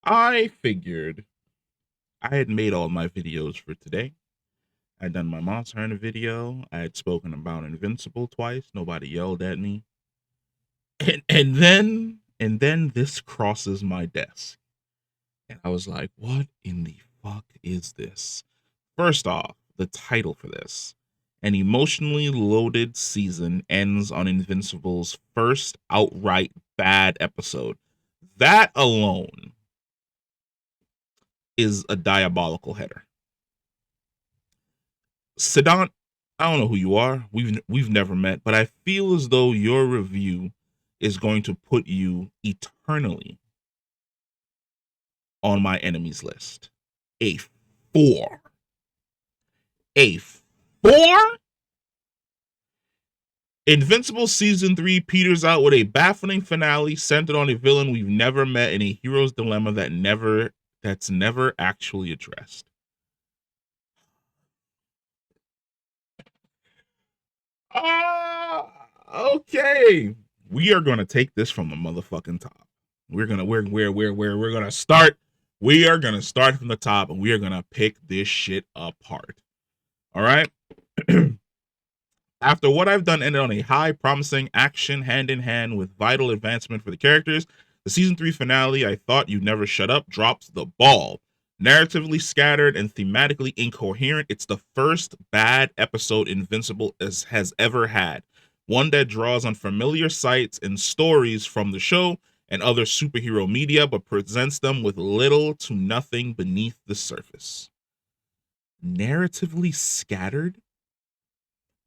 I figured I had made all my videos for today. I'd done my Monster Hunter video. I had spoken about Invincible twice. Nobody yelled at me. And then this crosses my desk. And I was like, what in the fuck is this? First off, the title for this. An emotionally loaded season ends on Invincible's first outright bad episode. That alone is a diabolical header. Sedant, I don't know who you are. We've never met, but I feel as though your review is going to put you eternally on my enemies list. A 4. A 4? Invincible Season 3 peters out with a baffling finale centered on a villain we've never met in a hero's dilemma that's never actually addressed. Okay. We are gonna take this from the motherfucking top. We're gonna start. We are gonna start from the top and we are gonna pick this shit apart. All right. After what I've done ended on a high, promising action hand in hand with vital advancement for the characters, the season 3 finale, I Thought You'd Never Shut Up, drops the ball. Narratively scattered and thematically incoherent, it's the first bad episode Invincible has ever had. One that draws on familiar sights and stories from the show and other superhero media, but presents them with little to nothing beneath the surface. Narratively scattered?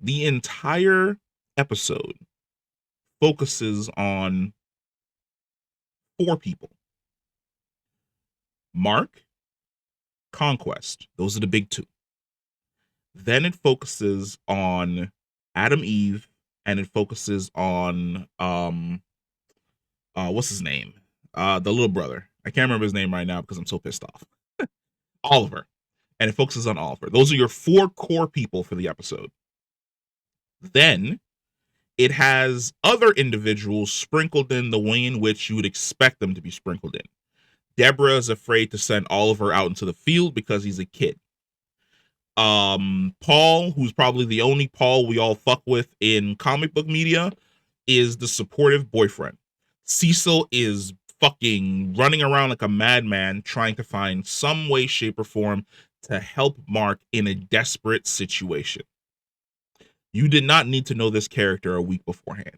The entire episode focuses on 4 people: Mark, Conquest. Those are the big 2. Then it focuses on Adam Eve, and it focuses on what's his name? The little brother. I can't remember his name right now because I'm so pissed off. Oliver. And it focuses on Oliver. Those are your 4 core people for the episode. Then it has other individuals sprinkled in the way in which you would expect them to be sprinkled in. Deborah is afraid to send Oliver out into the field because he's a kid. Paul, who's probably the only Paul we all fuck with in comic book media, is the supportive boyfriend. Cecil is fucking running around like a madman trying to find some way, shape, or form to help Mark in a desperate situation. You did not need to know this character a week beforehand.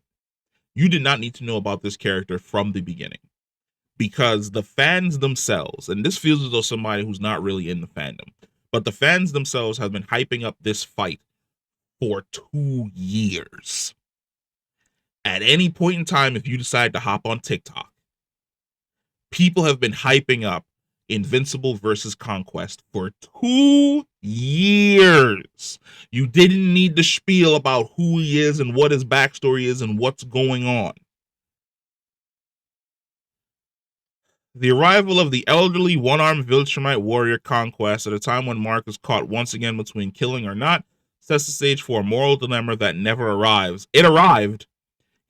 You did not need to know about this character from the beginning, because the fans themselves, and this feels as though somebody who's not really in the fandom, but the fans themselves have been hyping up this fight for 2 years. At any point in time, if you decide to hop on TikTok, people have been hyping up Invincible versus Conquest for 2 years. You didn't need the spiel about who he is and what his backstory is and what's going on. The arrival of the elderly one-armed Viltrumite warrior Conquest at a time when Mark is caught once again between killing or not sets the stage for a moral dilemma that never arrives. It arrived.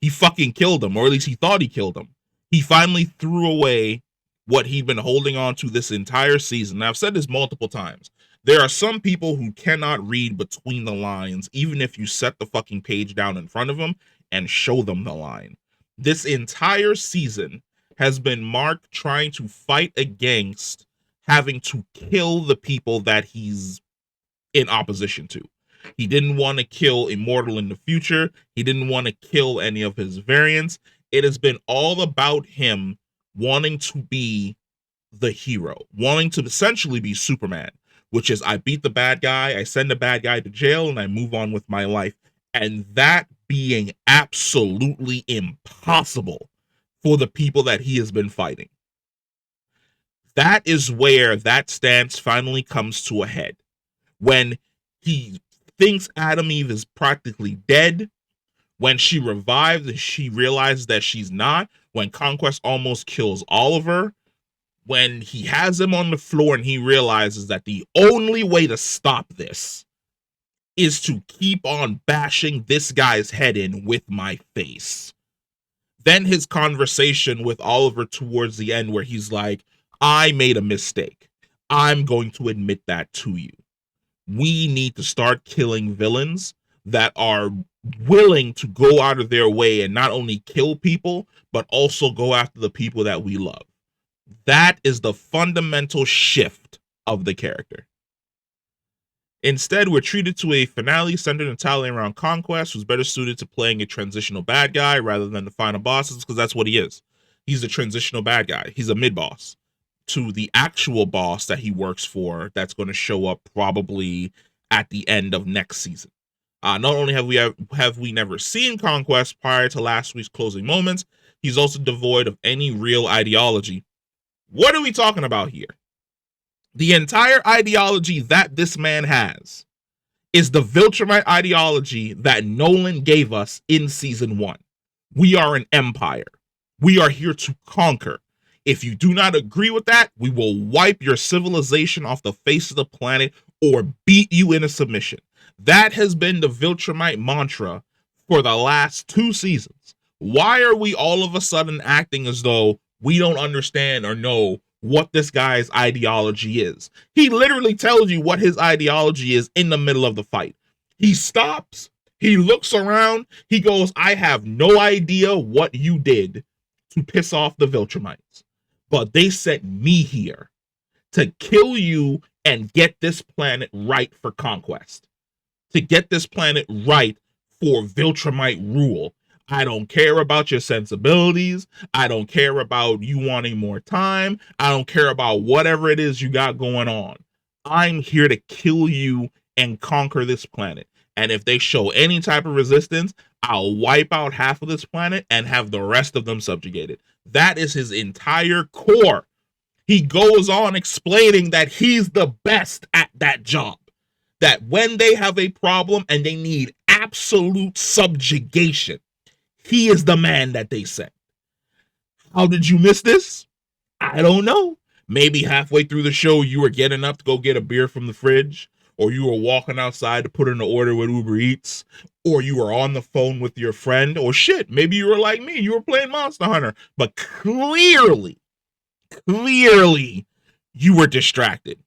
He fucking killed him, or at least he thought he killed him. He finally threw away what he'd been holding on to this entire season. Now, I've said this multiple times. There are some people who cannot read between the lines, even if you set the fucking page down in front of them and show them the line. This entire season has been Mark trying to fight against having to kill the people that he's in opposition to. He didn't want to kill Immortal in the future. He didn't want to kill any of his variants. It has been all about him wanting to be the hero, wanting to essentially be Superman, which is I beat the bad guy, I send the bad guy to jail, and I move on with my life. And that being absolutely impossible for the people that he has been fighting. That is where that stance finally comes to a head. When he thinks Adam Eve is practically dead, when she revives and she realizes that she's not, when Conquest almost kills Oliver, when he has him on the floor and he realizes that the only way to stop this is to keep on bashing this guy's head in with my face. Then his conversation with Oliver towards the end where he's like, I made a mistake. I'm going to admit that to you. We need to start killing villains that are willing to go out of their way and not only kill people, but also go after the people that we love. That is the fundamental shift of the character. Instead, we're treated to a finale centered entirely around Conquest, who's better suited to playing a transitional bad guy rather than the final bosses, because that's what he is. He's a transitional bad guy. He's a mid-boss to the actual boss that he works for that's going to show up probably at the end of next season. Not only have we never seen Conquest prior to last week's closing moments, he's also devoid of any real ideology. What are we talking about here? The entire ideology that this man has is the Viltrumite ideology that Nolan gave us in season 1. We are an empire. We are here to conquer. If you do not agree with that, we will wipe your civilization off the face of the planet or beat you into submission. That has been the Viltrumite mantra for the last 2 seasons. Why are we all of a sudden acting as though we don't understand or know what this guy's ideology is? He literally tells you what his ideology is in the middle of the fight. He stops, he looks around, he goes, I have no idea what you did to piss off the Viltrumites, but they sent me here to kill you and get this planet right for conquest, to get this planet right for Viltrumite rule. I don't care about your sensibilities. I don't care about you wanting more time. I don't care about whatever it is you got going on. I'm here to kill you and conquer this planet. And if they show any type of resistance, I'll wipe out half of this planet and have the rest of them subjugated. That is his entire core. He goes on explaining that he's the best at that job. That when they have a problem and they need absolute subjugation, he is the man that they sent. How did you miss this? I don't know. Maybe halfway through the show, you were getting up to go get a beer from the fridge, or you were walking outside to put in an order with Uber Eats, or you were on the phone with your friend, or shit, maybe you were like me, you were playing Monster Hunter, but clearly, you were distracted.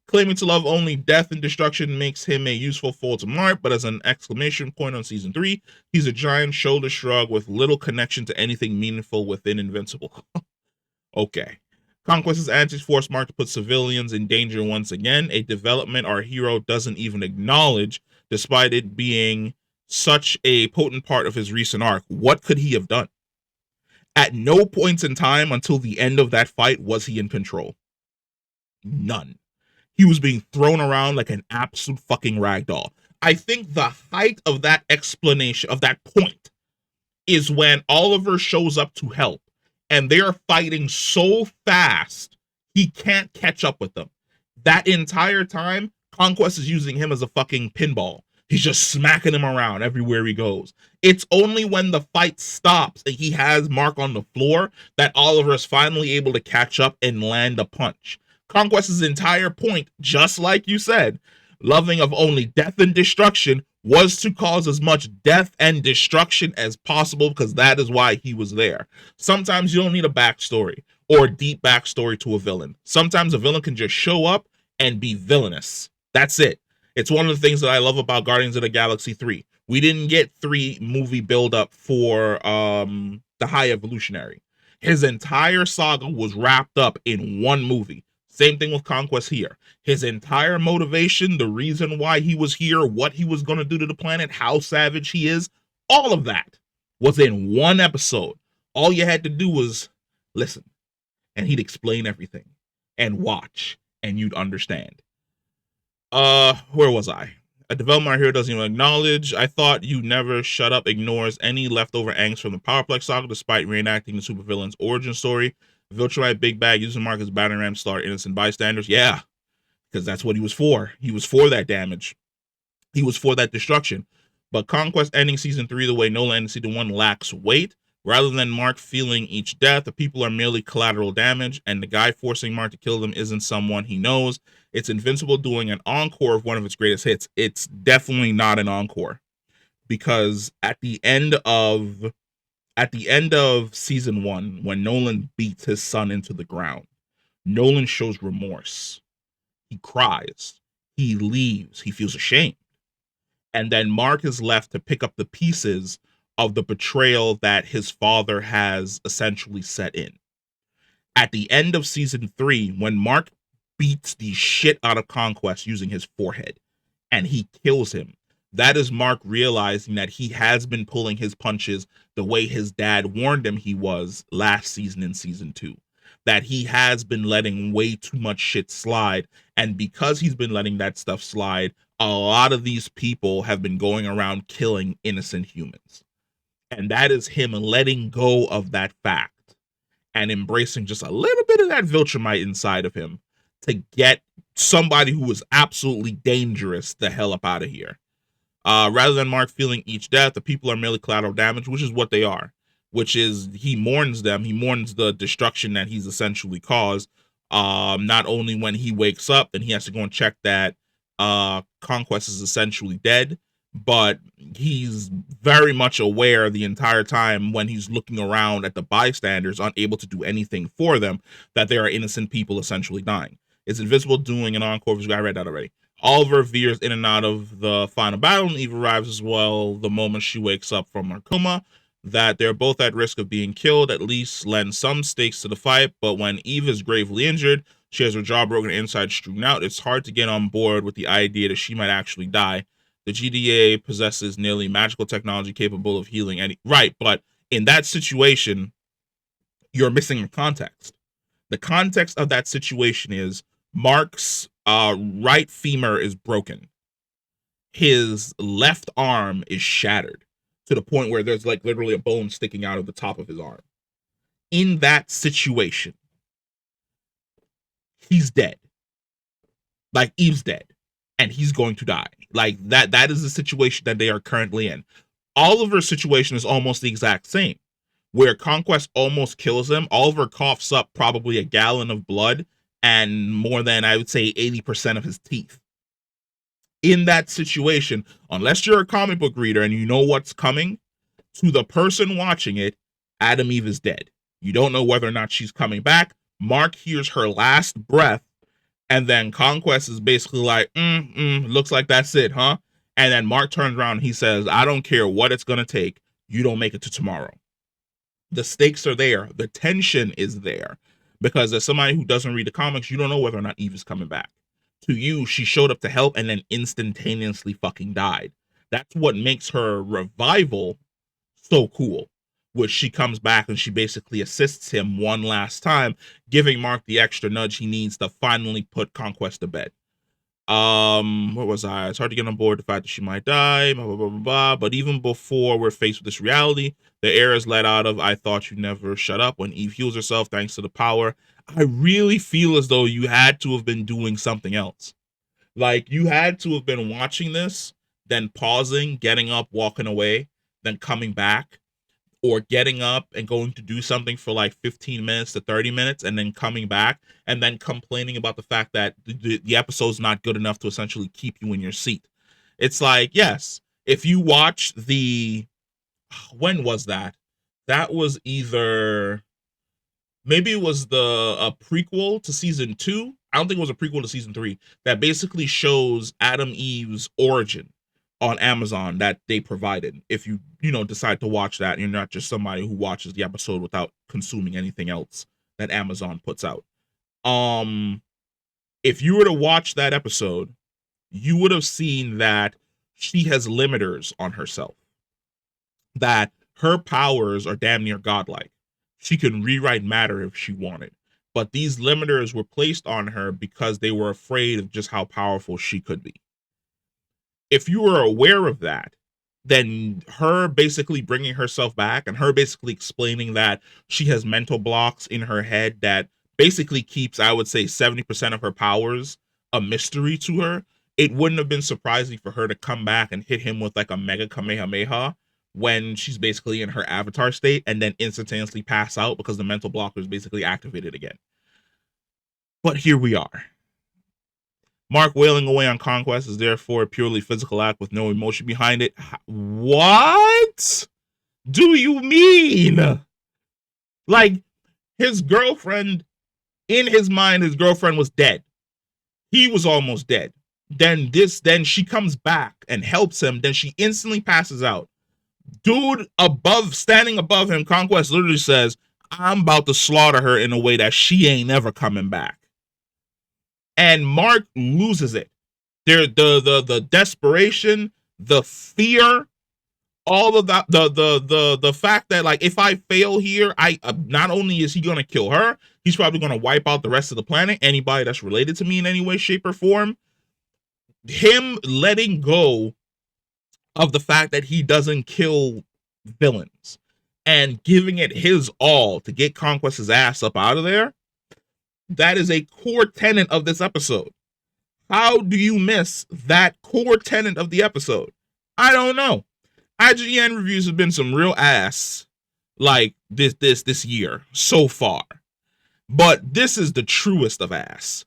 Claiming to love only death and destruction makes him a useful foil to Mark, but as an exclamation point on season 3, he's a giant shoulder shrug with little connection to anything meaningful within Invincible. Okay. Conquest's antics force Mark to put civilians in danger once again, a development our hero doesn't even acknowledge, despite it being such a potent part of his recent arc. What could he have done? At no points in time until the end of that fight was he in control. None. He was being thrown around like an absolute fucking ragdoll. I think the height of that explanation, of that point, is when Oliver shows up to help and they are fighting so fast he can't catch up with them. That entire time, Conquest is using him as a fucking pinball. He's just smacking him around everywhere he goes. It's only when the fight stops and he has Mark on the floor that Oliver is finally able to catch up and land a punch. Conquest's entire point, just like you said, loving of only death and destruction, was to cause as much death and destruction as possible, because that is why he was there. Sometimes you don't need a backstory or a deep backstory to a villain. Sometimes a villain can just show up and be villainous. That's it. It's one of the things that I love about Guardians of the Galaxy 3. We didn't get 3 movie buildup for the High Evolutionary. His entire saga was wrapped up in one movie. Same thing with Conquest here. His entire motivation, the reason why he was here, what he was going to do to the planet, how savage he is, all of that was in one episode. All you had to do was listen, and he'd explain everything, and watch, and you'd understand. Where was I? A development here doesn't even acknowledge. I thought You Never Shut Up ignores any leftover angst from the Powerplex saga, despite reenacting the supervillain's origin story. Viltrumite Big Bag using Mark as battering ram star innocent bystanders. Yeah, because that's what he was for. He was for that damage. He was for that destruction. But Conquest ending season 3 the way Nolan ended season 1 lacks weight. Rather than Mark feeling each death, the people are merely collateral damage, and the guy forcing Mark to kill them isn't someone he knows. It's Invincible doing an encore of one of its greatest hits. It's definitely not an encore, because at the end of At the end of season 1, when Nolan beats his son into the ground, Nolan shows remorse. He cries. He leaves. He feels ashamed. And then Mark is left to pick up the pieces of the betrayal that his father has essentially set in. At the end of season 3, when Mark beats the shit out of Conquest using his forehead and he kills him, that is Mark realizing that he has been pulling his punches the way his dad warned him he was last season in season 2. That he has been letting way too much shit slide. And because he's been letting that stuff slide, a lot of these people have been going around killing innocent humans. And that is him letting go of that fact and embracing just a little bit of that Viltrumite inside of him to get somebody who was absolutely dangerous the hell up out of here. Rather than Mark feeling each death, the people are merely collateral damage, which is what they are. Which is he mourns them. He mourns the destruction that he's essentially caused. Not only when he wakes up and he has to go and check that Conquest is essentially dead, but he's very much aware the entire time when he's looking around at the bystanders, unable to do anything for them, that there are innocent people essentially dying. Is Invincible doing an encore? I read that already. Oliver veers in and out of the final battle, and Eve arrives as well the moment she wakes up from her coma. That they're both at risk of being killed at least lends some stakes to the fight, but when Eve is gravely injured, she has her jaw broken and inside strewn out, it's hard to get on board with the idea that she might actually die. The GDA possesses nearly magical technology capable of healing any. Right, but in that situation, you're missing the context. The context of that situation is Mark's right femur is broken. His left arm is shattered to the point where there's like literally a bone sticking out of the top of his arm. In that situation, he's dead. Like Eve's dead and he's going to die. Like that is the situation that they are currently in. Oliver's situation is almost the exact same, where Conquest almost kills him. Oliver coughs up probably a gallon of blood and more than, I would say, 80% of his teeth. In that situation, unless you're a comic book reader and you know what's coming, to the person watching it, Adam Eve is dead. You don't know whether or not she's coming back. Mark hears her last breath, and then Conquest is basically like, looks like that's it, huh? And then Mark turns around and he says, I don't care what it's going to take. You don't make it to tomorrow. The stakes are there. The tension is there. Because as somebody who doesn't read the comics, you don't know whether or not Eve is coming back. To you, she showed up to help and then instantaneously fucking died. That's what makes her revival so cool, which she comes back and she basically assists him one last time, giving Mark the extra nudge he needs to finally put Conquest to bed. What was I? It's hard to get on board the fact that she might die, blah, blah, blah, blah, blah. But even before we're faced with this reality, the air is let out of I thought you'd never shut up when Eve heals herself thanks to the power. I really feel as though you had to have been doing something else. Like you had to have been watching this, then pausing, getting up, walking away, then coming back, or getting up and going to do something for like 15 minutes to 30 minutes and then coming back and then complaining about the fact that the episode's not good enough to essentially keep you in your seat. It's like, yes, if you watch the, when was that? That was either, maybe it was the a prequel to season 2. I don't think it was a prequel to season 3 that basically shows Adam Eve's origin on Amazon that they provided. If you decide to watch that, you're not just somebody who watches the episode without consuming anything else that Amazon puts out. If you were to watch that episode, you would have seen that she has limiters on herself. That her powers are damn near godlike. She can rewrite matter if she wanted. But these limiters were placed on her because they were afraid of just how powerful she could be. If you were aware of that, then her basically bringing herself back and her basically explaining that she has mental blocks in her head that basically keeps, I would say, 70% of her powers a mystery to her, it wouldn't have been surprising for her to come back and hit him with like a mega Kamehameha when she's basically in her avatar state and then instantaneously pass out because the mental blocker is basically activated again. But here we are. Mark wailing away on Conquest is therefore a purely physical act with no emotion behind it. What? do you mean? Like, his girlfriend, in his mind, his girlfriend was dead. He was almost dead. Then she comes back and helps him. Then she instantly passes out. Dude standing above him, Conquest literally says, I'm about to slaughter her in a way that she ain't never coming back. And Mark loses it. The desperation, the fear, all of that, the fact that, like, if I fail here, I not only is he gonna kill her, he's probably gonna wipe out the rest of the planet, anybody that's related to me in any way, shape, or form. Him letting go of the fact that he doesn't kill villains and giving it his all to get Conquest's ass up out of there, that is a core tenet of this episode. How do you miss that core tenet of the episode? I don't know. IGN reviews have been some real ass like this year so far. But this is the truest of ass.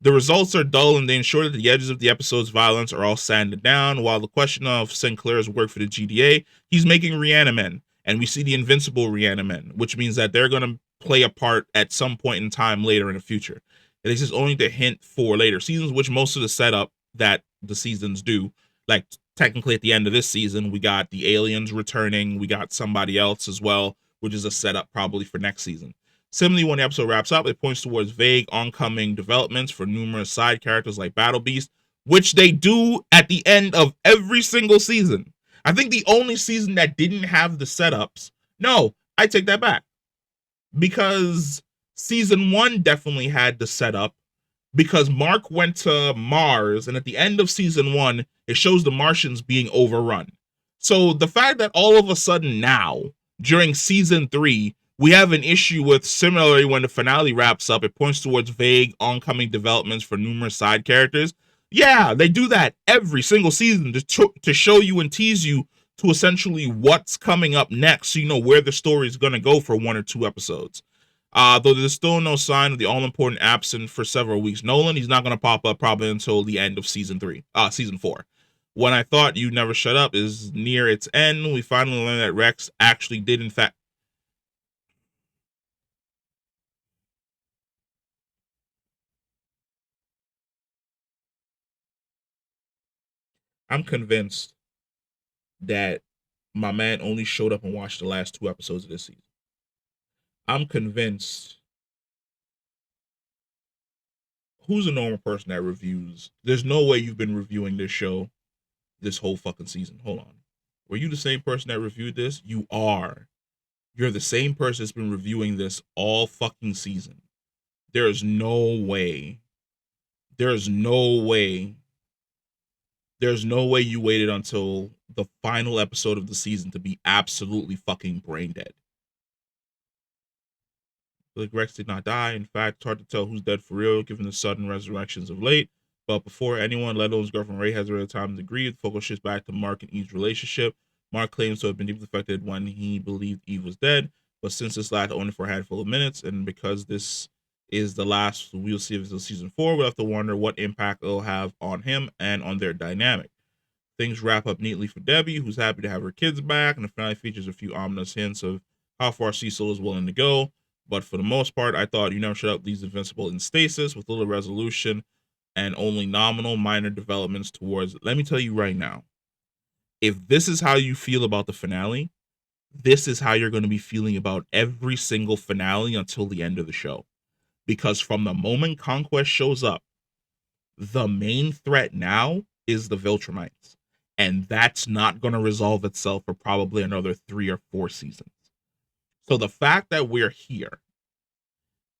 The results are dull and they ensure that the edges of the episode's violence are all sanded down. While the question of Sinclair's work for the GDA, he's making Reanimen, and we see the Invincible Reanimen, which means that they're going to play a part at some point in time later in the future. It is just only to hint for later seasons, which most of the setup that the seasons do, like technically at the end of this season, we got the aliens returning, we got somebody else as well, which is a setup probably for next season. Similarly, when the episode wraps up, it points towards vague oncoming developments for numerous side characters like Battle Beast, which they do at the end of every single season. I think the only season that didn't have the setups, no, I take that back. Because season 1 definitely had the setup, because Mark went to Mars, and at the end of season 1, it shows the Martians being overrun. So the fact that all of a sudden now, during season 3, we have an issue with, similarly, when the finale wraps up, it points towards vague oncoming developments for numerous side characters. Yeah, they do that every single season to show you and tease you to essentially what's coming up next, so you know where the story is going to go for 1 or 2 episodes. Though there's still no sign of the all-important absent for several weeks Nolan, he's not going to pop up probably until the end of season 4. When I Thought You Never Shut Up is near its end, we finally learned that Rex actually did, in fact, I'm convinced that my man only showed up and watched the last 2 episodes of this season. I'm convinced. Who's a normal person that reviews? There's no way you've been reviewing this show this whole fucking season. Hold on. Were you the same person that reviewed this? You are. You're the same person that's been reviewing this all fucking season. There is no way. There's no way. There's no way you waited until the final episode of the season to be absolutely fucking brain dead. Like, Rex did not die. In fact, it's hard to tell who's dead for real, given the sudden resurrections of late. But before anyone, let alone his girlfriend Ray, has a real time to grieve, the focus shifts back to Mark and Eve's relationship. Mark claims to have been deeply affected when he believed Eve was dead, but since this lasted only for a handful of minutes, and because this is the last we'll see of season 4, we'll have to wonder what impact it'll have on him and on their dynamic. Things wrap up neatly for Debbie, who's happy to have her kids back, and the finale features a few ominous hints of how far Cecil is willing to go. But for the most part, I thought You Never Shut Up leaves Invincible in stasis with little resolution and only nominal minor developments towards it. Let me tell you right now, if this is how you feel about the finale, this is how you're going to be feeling about every single finale until the end of the show. Because from the moment Conquest shows up, the main threat now is the Viltrumites. And that's not going to resolve itself for probably another 3 or 4 seasons. So the fact that we're here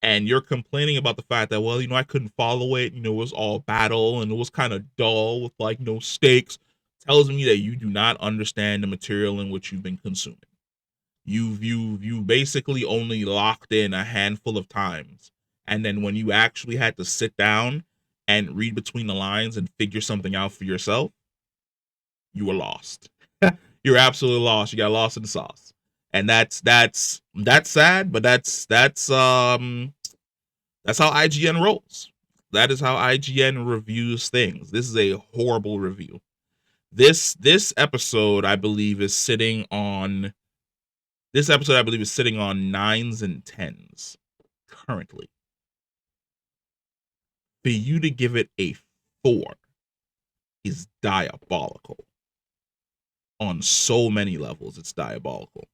and you're complaining about the fact that, well, I couldn't follow it, it was all battle and it was kind of dull with like no stakes, tells me that you do not understand the material in which you've been consuming. You basically only locked in a handful of times. And then when you actually had to sit down and read between the lines and figure something out for yourself, you were lost. You're absolutely lost. You got lost in the sauce. And that's sad, but that's how IGN rolls. That is how IGN reviews things. This is a horrible review. This episode, I believe, is sitting on This episode, I believe, is sitting on 9s and 10s currently. For you to give it a 4 is diabolical. On so many levels, it's diabolical.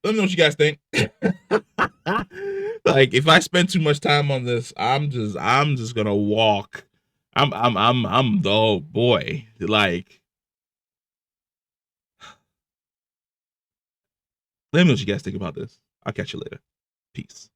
Let me know what you guys think. Like, if I spend too much time on this, I'm just gonna walk. Oh boy. Like, let me know what you guys think about this. I'll catch you later. Peace.